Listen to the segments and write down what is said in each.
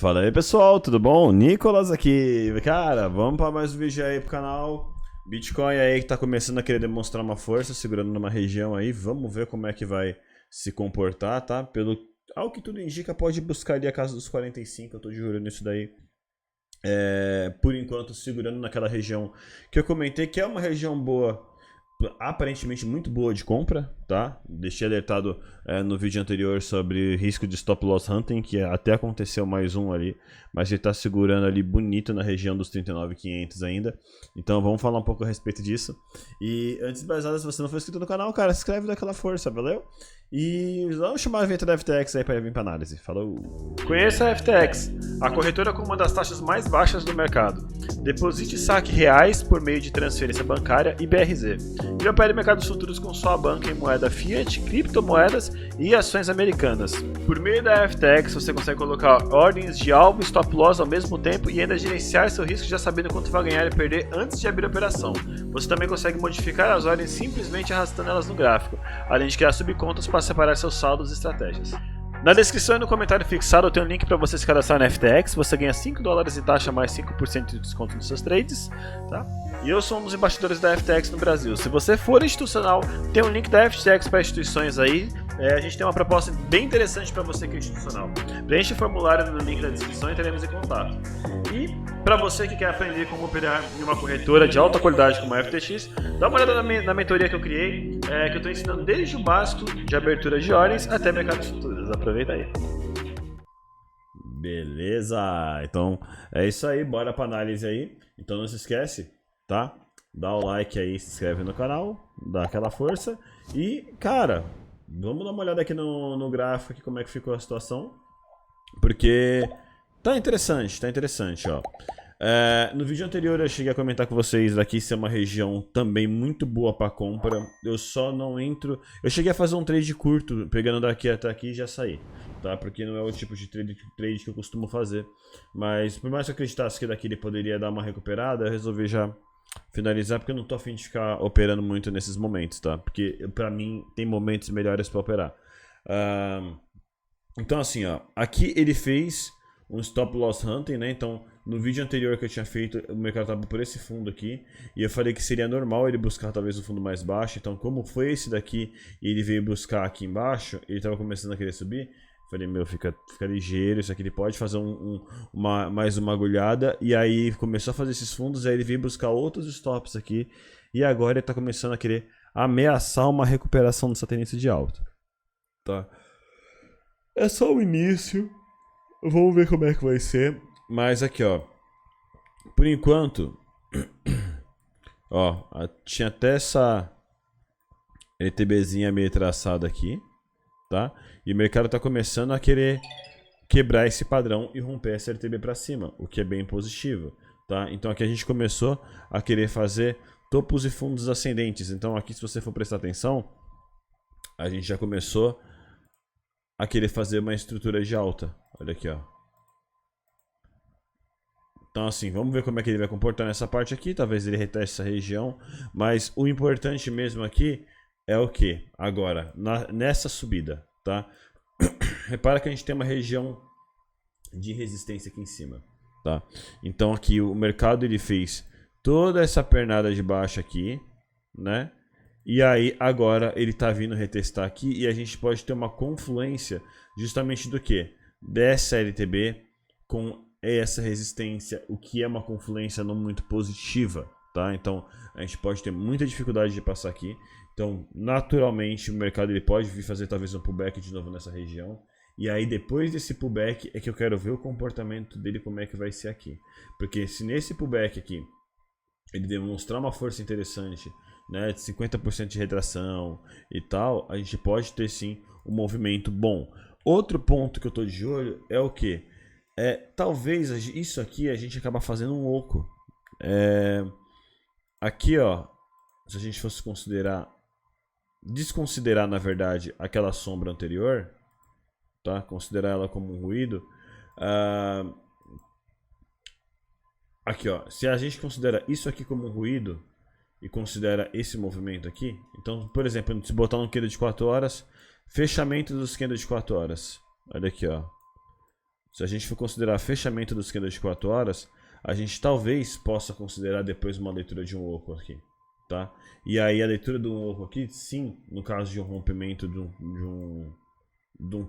Fala aí pessoal, tudo bom? Nicolas aqui. Cara, vamos para mais um vídeo aí pro canal. Bitcoin aí que tá começando a querer demonstrar uma força, segurando numa região aí. Vamos ver como é que vai se comportar, tá? Ao que tudo indica, pode buscar ali a casa dos 45, eu tô de olho nisso daí. Por enquanto, segurando naquela região que eu comentei, que é uma região boa, aparentemente muito boa de compra, tá? Deixei alertado no vídeo anterior sobre risco de stop loss hunting, que até aconteceu mais um ali, mas ele tá segurando ali bonito na região dos 39.500 ainda. Então vamos falar um pouco a respeito disso. E antes de mais nada, se você não for inscrito no canal, cara, se inscreve daquela força, valeu? E vamos chamar a vinheta da FTX aí para vir para análise. Falou! Conheça a FTX, a corretora com uma das taxas mais baixas do mercado. Deposite e saque reais por meio de transferência bancária e BRZ. E opere mercados futuros com sua banca em moeda fiat, criptomoedas e ações americanas. Por meio da FTX, você consegue colocar ordens de alvo e stop loss ao mesmo tempo e ainda gerenciar seu risco já sabendo quanto vai ganhar e perder antes de abrir a operação. Você também consegue modificar as ordens simplesmente arrastando elas no gráfico, além de criar subcontas para separar seus saldos e estratégias. Na descrição e no comentário fixado eu tenho um link para você se cadastrar na FTX, você ganha $5 em taxa mais 5% de desconto nos seus trades, tá? E eu sou um dos embaixadores da FTX no Brasil. Se você for institucional, tem um link da FTX para instituições aí. A gente tem uma proposta bem interessante para você que é institucional. Preenche o formulário no link da descrição e teremos em contato. E para você que quer aprender como operar em uma corretora de alta qualidade como a FTX, dá uma olhada na mentoria que eu criei, que eu estou ensinando desde o básico de abertura de ordens até mercados futuros. Aproveita aí. Beleza, então é isso aí, bora pra análise aí. Então não se esquece, tá? Dá o like aí, se inscreve no canal, dá aquela força. E, cara, vamos dar uma olhada aqui no gráfico, aqui, como é que ficou a situação. Porque tá interessante, ó. No vídeo anterior eu cheguei a comentar com vocês daqui ser uma região também muito boa para compra. Eu só não entro. Eu cheguei a fazer um trade curto, pegando daqui até aqui e já saí, tá? Porque não é o tipo de trade que eu costumo fazer. Mas por mais que eu acreditasse que daqui ele poderia dar uma recuperada, eu resolvi já finalizar, porque eu não tô a fim de ficar operando muito nesses momentos, tá? Porque pra mim tem momentos melhores para operar. Então assim, ó, aqui ele fez um stop loss hunting, né? Então, no vídeo anterior que eu tinha feito, o mercado estava por esse fundo aqui, e eu falei que seria normal ele buscar talvez o fundo mais baixo. Então, como foi esse daqui e ele veio buscar aqui embaixo, ele estava começando a querer subir. Falei, meu, fica ligeiro, isso aqui ele pode fazer mais uma agulhada. E aí começou a fazer esses fundos, aí ele veio buscar outros stops aqui, e agora ele está começando a querer ameaçar uma recuperação dessa tendência de alta, tá? É só o início. Vamos ver como é que vai ser. Mas aqui, ó. Por enquanto, ó, tinha até essa LTBzinha meio traçada aqui, tá? E o mercado tá começando a querer quebrar esse padrão e romper essa LTB para cima, o que é bem positivo, tá? Então aqui a gente começou a querer fazer topos e fundos ascendentes. Então aqui, se você for prestar atenção, a gente já começou a querer fazer uma estrutura de alta. Olha aqui, ó. Então assim, vamos ver como é que ele vai comportar nessa parte aqui. Talvez ele reteste essa região. Mas o importante mesmo aqui é o que? Agora, nessa subida, tá? Repara que a gente tem uma região de resistência aqui em cima, tá? Então aqui o mercado ele fez toda essa pernada de baixo aqui, né? E aí agora ele tá vindo retestar aqui e a gente pode ter uma confluência justamente do que? Dessa LTB com essa resistência, o que é uma confluência não muito positiva, tá? Então a gente pode ter muita dificuldade de passar aqui. Então naturalmente o mercado ele pode vir fazer talvez um pullback de novo nessa região. E aí depois desse pullback é que eu quero ver o comportamento dele, como é que vai ser aqui. Porque se nesse pullback aqui ele demonstrar uma força interessante, né, de 50% de retração e tal, a gente pode ter sim um movimento bom. Outro ponto que eu tô de olho é o que? Talvez isso aqui a gente acaba fazendo um oco. Aqui, ó, se a gente fosse desconsiderar na verdade aquela sombra anterior, tá? Considerar ela como um ruído. Aqui, ó, se a gente considera isso aqui como um ruído e considera esse movimento aqui, então, por exemplo, se botar um candle de 4 horas, fechamento dos candles de 4 horas. Olha aqui, ó. Se a gente for considerar fechamento dos candles de 4 horas, a gente talvez possa considerar depois uma leitura de um oco aqui, tá? E aí a leitura de um oco aqui, sim, no caso de um rompimento de um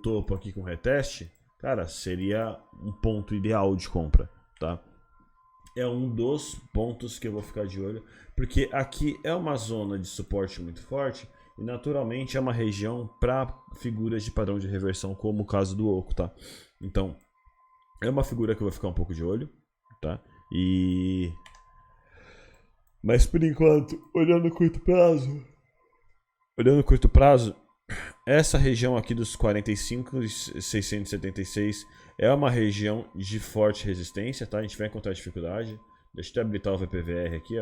topo aqui com reteste, cara, seria um ponto ideal de compra, tá? É um dos pontos que eu vou ficar de olho, porque aqui é uma zona de suporte muito forte e naturalmente é uma região para figuras de padrão de reversão, como o caso do oco, tá? Então, é uma figura que eu vou ficar um pouco de olho, tá? Mas por enquanto, olhando no curto prazo, essa região aqui dos 45,676 é uma região de forte resistência, tá? A gente vai encontrar dificuldade. Deixa eu até habilitar o VPVR aqui,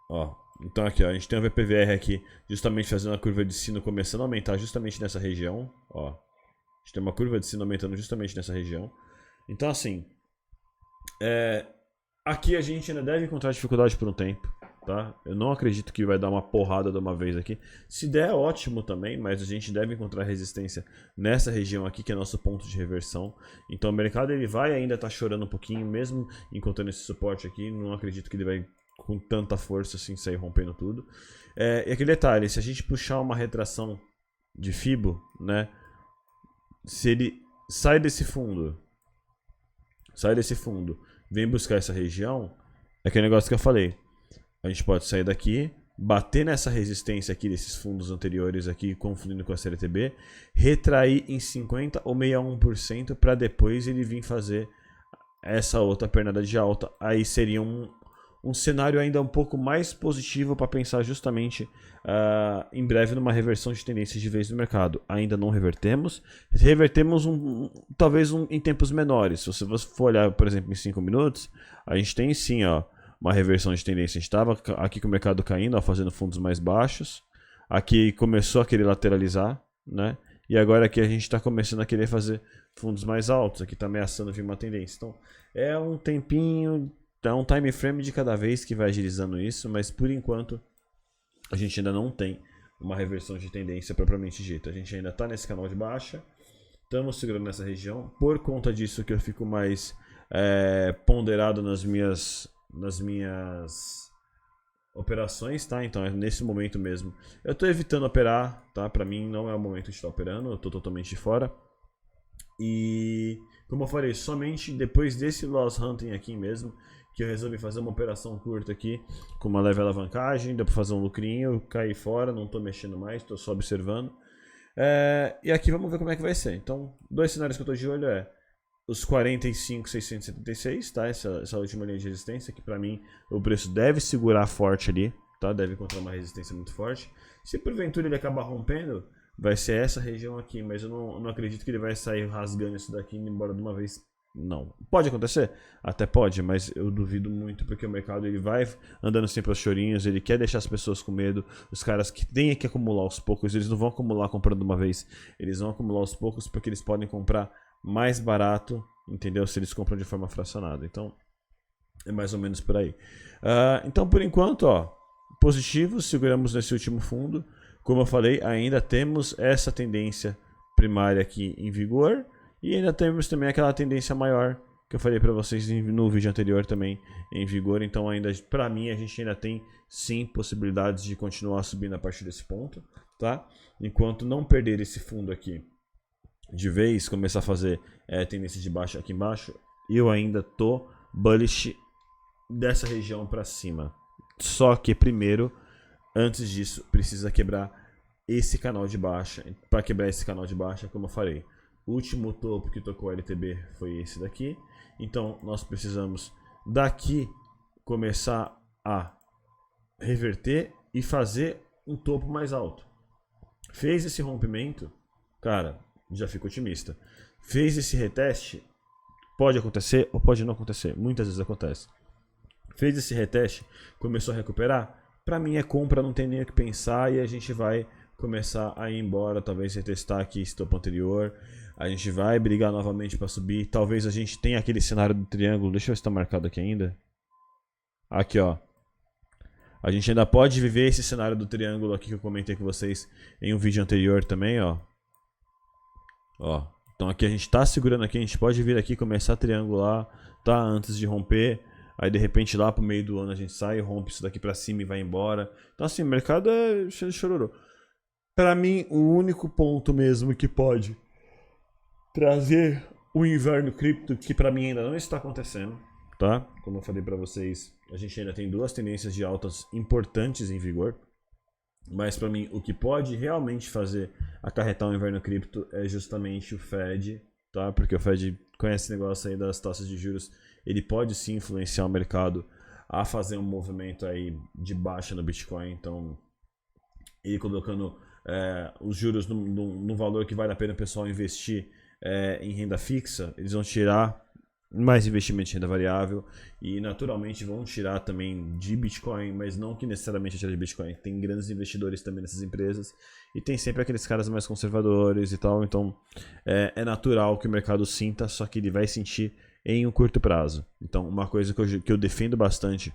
ó. Então aqui, ó, a gente tem o VPVR aqui justamente fazendo a curva de sino começando a aumentar justamente nessa região, ó. A gente tem uma curva de sino aumentando justamente nessa região. Então assim, aqui a gente ainda deve encontrar dificuldade por um tempo, tá? Eu não acredito que vai dar uma porrada de uma vez aqui. Se der, ótimo também, mas a gente deve encontrar resistência nessa região aqui, que é nosso ponto de reversão. Então o mercado ele vai ainda estar chorando um pouquinho, mesmo encontrando esse suporte aqui. Não acredito que ele vai com tanta força assim sair rompendo tudo. E aquele detalhe, se a gente puxar uma retração de Fibo, né? Se ele sai desse fundo, vem buscar essa região, é aquele negócio que eu falei. A gente pode sair daqui, bater nessa resistência aqui desses fundos anteriores aqui, confundindo com a CLTB, retrair em 50 ou 61% para depois ele vir fazer essa outra pernada de alta. Aí seria um cenário ainda um pouco mais positivo para pensar justamente em breve numa reversão de tendências de vez no mercado. Ainda não revertemos. Revertemos talvez em tempos menores. Se você for olhar, por exemplo, em 5 minutos, a gente tem sim, ó, uma reversão de tendência. A gente estava aqui com o mercado caindo, ó, fazendo fundos mais baixos. Aqui começou a querer lateralizar, né? E agora aqui a gente está começando a querer fazer fundos mais altos. Aqui está ameaçando vir uma tendência. Então é um tempinho, é um time frame de cada vez que vai agilizando isso, mas por enquanto a gente ainda não tem uma reversão de tendência propriamente dita. A gente ainda está nesse canal de baixa, estamos segurando nessa região. Por conta disso que eu fico mais ponderado nas minhas operações, tá? Então é nesse momento mesmo. Eu estou evitando operar, tá? Para mim não é o momento de estar operando, eu estou totalmente de fora. E como eu falei, somente depois desse loss hunting aqui mesmo que eu resolvi fazer uma operação curta aqui com uma leve alavancagem, deu para fazer um lucrinho, caí fora, não estou mexendo mais, estou só observando. E aqui vamos ver como é que vai ser. Então, dois cenários que eu estou de olho os 45,676, tá? Essa última linha de resistência, que para mim o preço deve segurar forte ali, tá? Deve encontrar uma resistência muito forte. Se porventura ele acabar rompendo, vai ser essa região aqui, mas eu não acredito que ele vai sair rasgando isso daqui e indo embora de uma vez. Não. Pode acontecer? Até pode, mas eu duvido muito, porque o mercado ele vai andando sempre aos chorinhos, ele quer deixar as pessoas com medo. Os caras que têm que acumular aos poucos, eles não vão acumular comprando de uma vez, eles vão acumular aos poucos porque eles podem comprar mais barato, entendeu? Se eles compram de forma fracionada. Então, é mais ou menos por aí. Então, por enquanto, ó, positivo, seguramos nesse último fundo. Como eu falei, ainda temos essa tendência primária aqui em vigor. E ainda temos também aquela tendência maior que eu falei para vocês no vídeo anterior também em vigor. Então ainda, para mim, a gente ainda tem sim possibilidades de continuar subindo a partir desse ponto, tá? Enquanto não perder esse fundo aqui de vez, começar a fazer tendência de baixa aqui embaixo, eu ainda tô bullish dessa região para cima. Só que primeiro, antes disso, precisa quebrar esse canal de baixa. Para quebrar esse canal de baixa, como eu falei, o último topo que tocou a LTB foi esse daqui. Então nós precisamos daqui começar a reverter e fazer um topo mais alto. Fez esse rompimento, cara, já fico otimista. Fez esse reteste, pode acontecer ou pode não acontecer. Muitas vezes acontece. Fez esse reteste, começou a recuperar. Para mim é compra, não tem nem o que pensar e a gente vai começar a ir embora, talvez retestar aqui esse topo anterior. A gente vai brigar novamente para subir. Talvez a gente tenha aquele cenário do triângulo. Deixa eu ver se está marcado aqui ainda. Aqui, ó. A gente ainda pode viver esse cenário do triângulo aqui que eu comentei com vocês em um vídeo anterior também, ó. Ó, Então aqui a gente tá segurando aqui, a gente pode vir aqui começar a triangular, tá? Antes de romper. Aí de repente lá pro meio do ano a gente sai, rompe isso daqui pra cima e vai embora. Então assim, o mercado é cheio de chororô. Pra mim, o único ponto mesmo que pode trazer o inverno cripto, que pra mim ainda não está acontecendo, tá? Como eu falei pra vocês, a gente ainda tem duas tendências de altas importantes em vigor. Mas pra mim, o que pode realmente fazer acarretar o inverno cripto é justamente o Fed, tá? Porque o Fed conhece esse negócio aí das taxas de juros. Ele pode sim influenciar o mercado a fazer um movimento aí de baixa no Bitcoin. Então, ele colocando os juros no valor que vale a pena o pessoal investir em renda fixa, eles vão tirar mais investimento de renda variável e naturalmente vão tirar também de Bitcoin, mas não que necessariamente tirar de Bitcoin. Tem grandes investidores também nessas empresas e tem sempre aqueles caras mais conservadores e tal. Então, é natural que o mercado sinta, só que ele vai sentir em um curto prazo. Então, uma coisa que eu defendo bastante,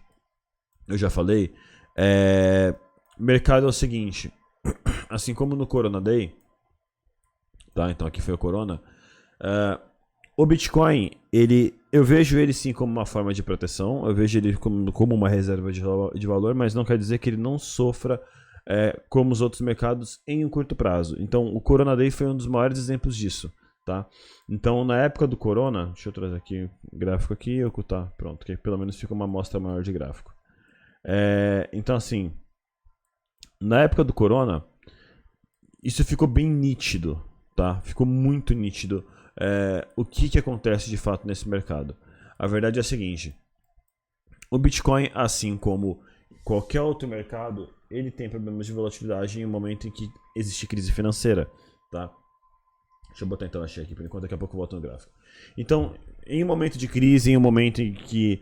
eu já falei, mercado é o seguinte, assim como no Corona Day, tá? Então aqui foi o Corona, o Bitcoin, eu vejo ele sim como uma forma de proteção, eu vejo ele como uma reserva de valor, mas não quer dizer que ele não sofra como os outros mercados em um curto prazo. Então, o Corona Day foi um dos maiores exemplos disso. Tá? Então, na época do Corona, deixa eu trazer aqui o gráfico aqui e ocultar, pronto, que pelo menos fica uma amostra maior de gráfico. Então, assim, na época do Corona, isso ficou bem nítido, tá? Ficou muito nítido o que acontece de fato nesse mercado. A verdade é a seguinte: o Bitcoin, assim como qualquer outro mercado, ele tem problemas de volatilidade em um momento em que existe crise financeira, tá? Deixa eu botar então a cheia aqui por enquanto, daqui a pouco eu volto no gráfico. Então, em um momento de crise, em um momento em que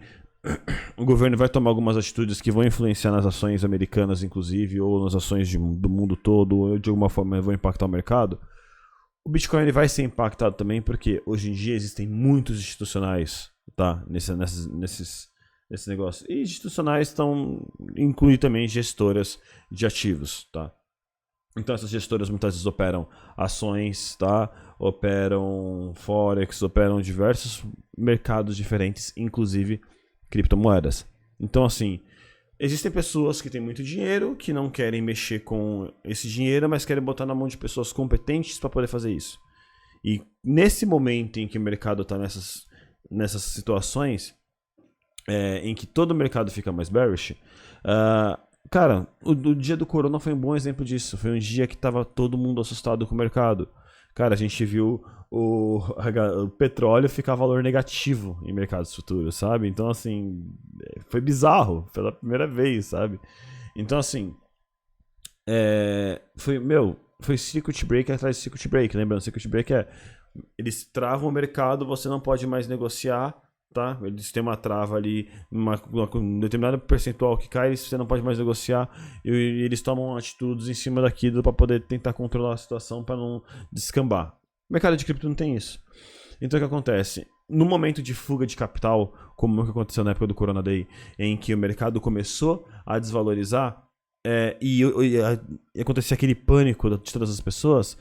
o governo vai tomar algumas atitudes que vão influenciar nas ações americanas, inclusive, ou nas ações do mundo todo, ou de alguma forma vão impactar o mercado, o Bitcoin ele vai ser impactado também, porque hoje em dia existem muitos institucionais, tá? Nesse negócio. E institucionais incluem também gestoras de ativos, tá? Então essas gestoras muitas vezes operam ações, tá? Operam Forex, operam diversos mercados diferentes, inclusive criptomoedas. Então assim, existem pessoas que têm muito dinheiro, que não querem mexer com esse dinheiro, mas querem botar na mão de pessoas competentes para poder fazer isso. E nesse momento em que o mercado está nessas situações, em que todo o mercado fica mais bearish, cara, o dia do Corona foi um bom exemplo disso. Foi um dia que tava todo mundo assustado com o mercado. Cara, a gente viu o petróleo ficar valor negativo em mercados futuros, sabe? Então, assim, foi bizarro pela primeira vez, sabe? Então, assim, foi circuit break atrás de circuit break. Lembrando, circuit break eles travam o mercado, você não pode mais negociar, tá? Eles têm uma trava ali, um determinado percentual que cai, você não pode mais negociar, e eles tomam atitudes em cima daquilo para poder tentar controlar a situação para não descambar. O mercado de cripto não tem isso. Então o que acontece? No momento de fuga de capital, como o que aconteceu na época do Corona Day, em que o mercado começou a desvalorizar e acontecia aquele pânico de todas as pessoas,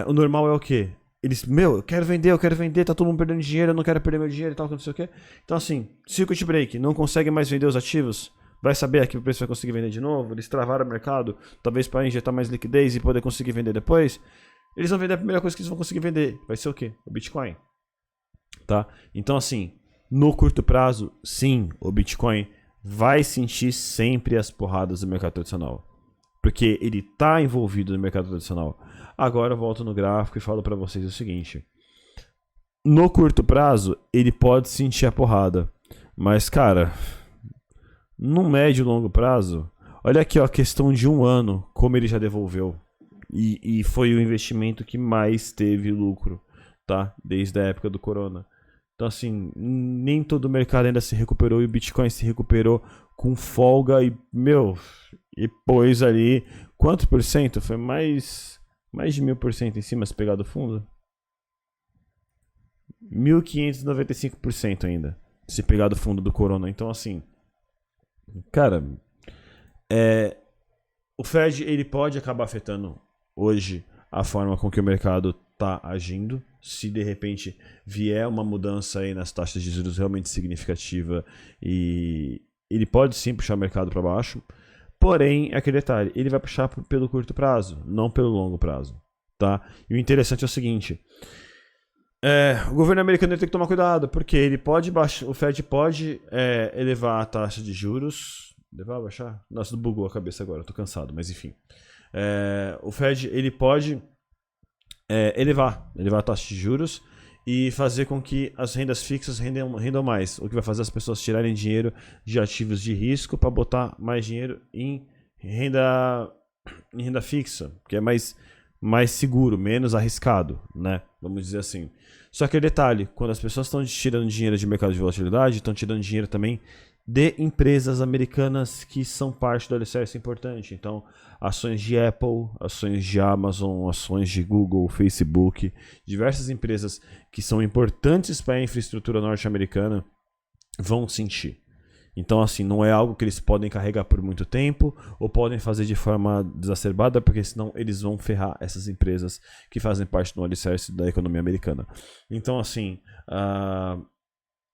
o normal é o quê? Eles, eu quero vender, tá todo mundo perdendo dinheiro, eu não quero perder meu dinheiro e tal, não sei o quê. Então assim, circuit break, não consegue mais vender os ativos, vai saber que o preço vai conseguir vender de novo, eles travaram o mercado, talvez para injetar mais liquidez e poder conseguir vender depois. Eles vão vender a primeira coisa que eles vão conseguir vender, vai ser o quê? O Bitcoin. Tá? Então assim, no curto prazo, sim, o Bitcoin vai sentir sempre as porradas do mercado tradicional. Porque ele está envolvido no mercado tradicional. Agora eu volto no gráfico e falo para vocês o seguinte. No curto prazo, ele pode sentir a porrada. Mas, cara, no médio e longo prazo, olha aqui, ó, a questão de 1 ano, como ele já devolveu. E foi o investimento que mais teve lucro, tá? Desde a época do Corona. Então, assim, nem todo o mercado ainda se recuperou e o Bitcoin se recuperou com folga e pôs ali, quanto por cento? Foi mais de 1000% em cima se pegar do fundo? 1595% ainda, se pegar do fundo do Corona. Então, assim, cara, o Fed ele pode acabar afetando hoje a forma com que o mercado tá agindo, se de repente vier uma mudança aí nas taxas de juros realmente significativa, e ele pode sim puxar o mercado para baixo. Porém, aquele detalhe, ele vai puxar pelo curto prazo, não pelo longo prazo, tá? E o interessante é o seguinte, o governo americano tem que tomar cuidado, porque ele pode baixar, o Fed pode elevar a taxa de juros. Levar, baixar? Nossa, bugou a cabeça agora, eu tô cansado, mas enfim. O Fed ele pode elevar a taxa de juros e fazer com que as rendas fixas rendam mais, o que vai fazer as pessoas tirarem dinheiro de ativos de risco para botar mais dinheiro em renda fixa, que é mais seguro, menos arriscado, né? Vamos dizer assim. Só que detalhe, quando as pessoas estão tirando dinheiro de mercado de volatilidade, estão tirando dinheiro também de empresas americanas que são parte do alicerce importante. Então, ações de Apple, ações de Amazon, ações de Google, Facebook, diversas empresas que são importantes para a infraestrutura norte-americana vão sentir. Então, assim, não é algo que eles podem carregar por muito tempo ou podem fazer de forma desacerbada, porque senão eles vão ferrar essas empresas que fazem parte do alicerce da economia americana. Então, assim,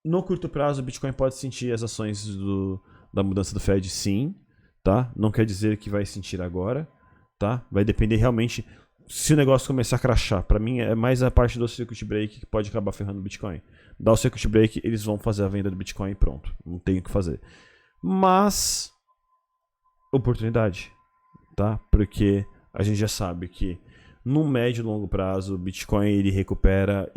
no curto prazo, o Bitcoin pode sentir as ações da mudança do Fed, sim, tá? Não quer dizer que vai sentir agora, tá? Vai depender realmente se o negócio começar a crashar. Para mim, é mais a parte do circuit break que pode acabar ferrando o Bitcoin. Dá o circuit break, eles vão fazer a venda do Bitcoin e pronto. Não tem o que fazer. Mas, oportunidade, tá? Porque a gente já sabe que no médio e longo prazo, o Bitcoin ele recupera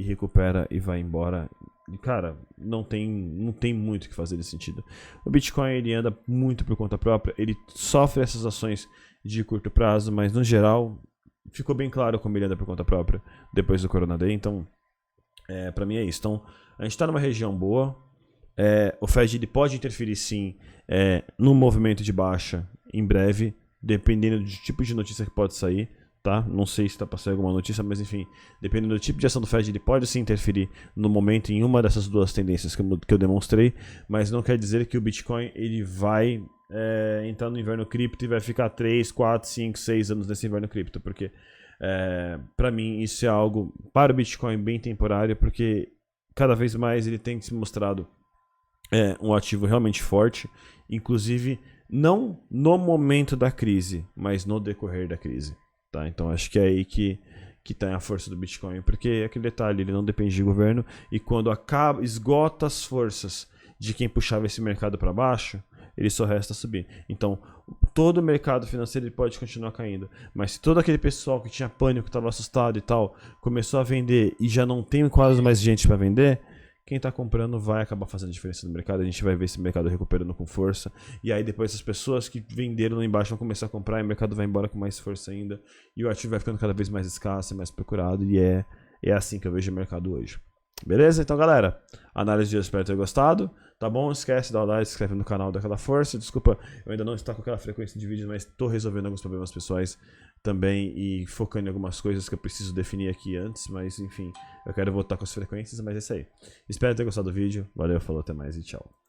e vai embora. E, cara, não tem muito o que fazer nesse sentido. O Bitcoin ele anda muito por conta própria, ele sofre essas ações de curto prazo, mas no geral ficou bem claro como ele anda por conta própria depois do Corona Day. Então, pra mim é isso. Então, a gente está numa região boa. O Fed ele pode interferir sim no movimento de baixa em breve, dependendo do tipo de notícia que pode sair. Tá? Não sei se está passando alguma notícia, mas enfim, dependendo do tipo de ação do Fed, ele pode sim interferir no momento em uma dessas duas tendências que eu demonstrei, mas não quer dizer que o Bitcoin ele vai entrar no inverno cripto e vai ficar 3, 4, 5, 6 anos nesse inverno cripto, porque para mim isso é algo para o Bitcoin bem temporário, porque cada vez mais ele tem se mostrado um ativo realmente forte, inclusive não no momento da crise, mas no decorrer da crise. Tá? Então acho que é aí que está a força do Bitcoin, porque aquele detalhe, ele não depende de governo, e quando esgota as forças de quem puxava esse mercado para baixo, ele só resta subir. Então todo o mercado financeiro ele pode continuar caindo, mas se todo aquele pessoal que tinha pânico, que estava assustado e tal, começou a vender e já não tem quase mais gente para vender, quem está comprando vai acabar fazendo diferença no mercado. A gente vai ver esse mercado recuperando com força. E aí depois as pessoas que venderam lá embaixo vão começar a comprar e o mercado vai embora com mais força ainda. E o ativo vai ficando cada vez mais escasso e mais procurado. E é assim que eu vejo o mercado hoje. Beleza? Então, galera, análise de hoje, espero ter gostado. Tá bom? Não esquece de dar o like, se inscreve no canal daquela força. Desculpa, eu ainda não estou com aquela frequência de vídeos, mas estou resolvendo alguns problemas pessoais também e focando em algumas coisas que eu preciso definir aqui antes. Mas enfim, eu quero voltar com as frequências, mas é isso aí. Espero ter gostado do vídeo. Valeu, falou, até mais e tchau.